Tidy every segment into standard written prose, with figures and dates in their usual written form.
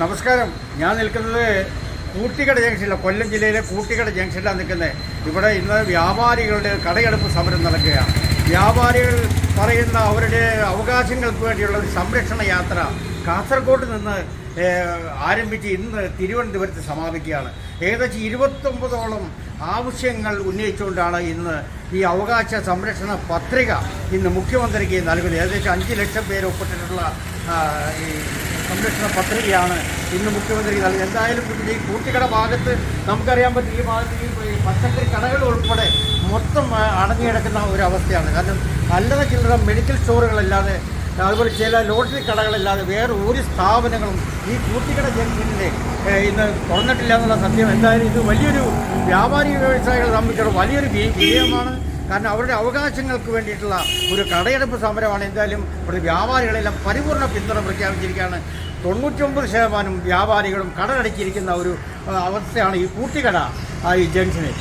നമസ്കാരം. ഞാൻ നിൽക്കുന്നത് കൂട്ടിക്കട ജംഗ്ഷനിലാണ്. കൊല്ലം ജില്ലയിലെ കൂട്ടിക്കട ജംഗ്ഷനിലാണ് നിൽക്കുന്നത്. ഇവിടെ ഇന്ന് വ്യാപാരികളുടെ കടയടപ്പ് സമരം നടക്കുകയാണ്. വ്യാപാരികൾ പറയുന്ന അവരുടെ അവകാശങ്ങൾക്ക് വേണ്ടിയുള്ള ഒരു സംരക്ഷണ യാത്ര കാസർഗോഡ് നിന്ന് ആരംഭിച്ച് ഇന്ന് തിരുവനന്തപുരത്ത് സമാപിക്കുകയാണ്. ഏകദേശം 29ഓളം ആവശ്യങ്ങൾ ഉന്നയിച്ചുകൊണ്ടാണ് ഇന്ന് ഈ അവകാശ സംരക്ഷണ പത്രിക ഇന്ന് മുഖ്യമന്ത്രിക്ക് നൽകുന്നത്. ഏകദേശം 5 ലക്ഷം പേര് ഒപ്പിട്ടിട്ടുള്ള ഈ സംരക്ഷണ പത്രികയാണ് ഇന്ന് മുഖ്യമന്ത്രിക്ക് നൽകുന്നത്. എന്തായാലും ഈ കൂട്ടിക്കട ഭാഗത്ത് നമുക്കറിയാൻ പറ്റും, ഈ ഭാഗത്ത് ഈ പച്ചക്കറി കടകൾ ഉൾപ്പെടെ മൊത്തം അടഞ്ഞു കിടക്കുന്ന ഒരു അവസ്ഥയാണ്. കാരണം അല്ലറ ചില്ലറ മെഡിക്കൽ സ്റ്റോറുകളല്ലാതെ, അതുപോലെ ചില ലോട്ടറി കടകളല്ലാതെ വേറെ ഒരു സ്ഥാപനങ്ങളും ഈ കൂട്ടിക്കട ജംഗ്ഷനിൽ ഇന്ന് തുറന്നിട്ടില്ല എന്നുള്ള സത്യം. എന്തായാലും ഇത് വലിയൊരു വ്യാപാരി വ്യവസായികളെ സംബന്ധിച്ചിടത്തോളം വലിയൊരു വിജയമാണ്. കാരണം അവരുടെ അവകാശങ്ങൾക്ക് വേണ്ടിയിട്ടുള്ള ഒരു കടയെടുപ്പ് സമരമാണ്. എന്തായാലും ഇവിടെ വ്യാപാരികളെല്ലാം പരിപൂർണ്ണ പിന്തുണ പ്രഖ്യാപിച്ചിരിക്കുകയാണ്. 99% വ്യാപാരികളും കടയടച്ചിരിക്കുന്ന ഒരു അവസ്ഥയാണ് ഈ കൂട്ടിക്കട ഈ ജംഗ്ഷനിൽ.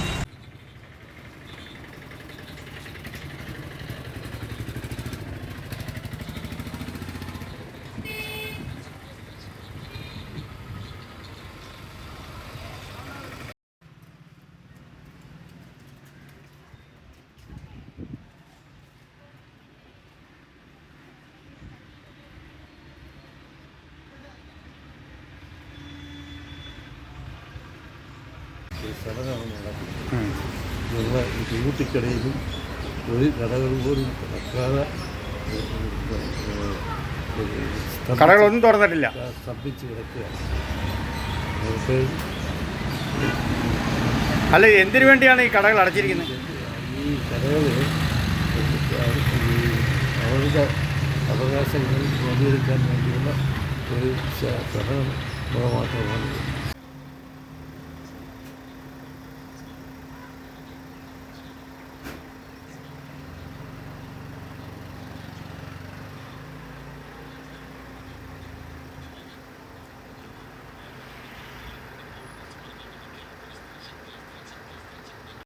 സമരമാണ് നടക്കുന്നത്. കൂട്ടിക്കടയിലും ഒരു കടകൾ പോലും തുറക്കാതെ കടകളൊന്നും തുറന്നിട്ടില്ല, സ്തംഭിച്ച് കിടക്കുകയാണ്. അല്ല, എന്തിനു വേണ്ടിയാണ് ഈ കടകൾ അടച്ചിരിക്കുന്നത്? ഈ കടകൾ അവരുടെ അവകാശങ്ങൾ നേടിയെടുക്കാൻ വേണ്ടിയുള്ള ഒരു സമരം മാത്രമാണ്.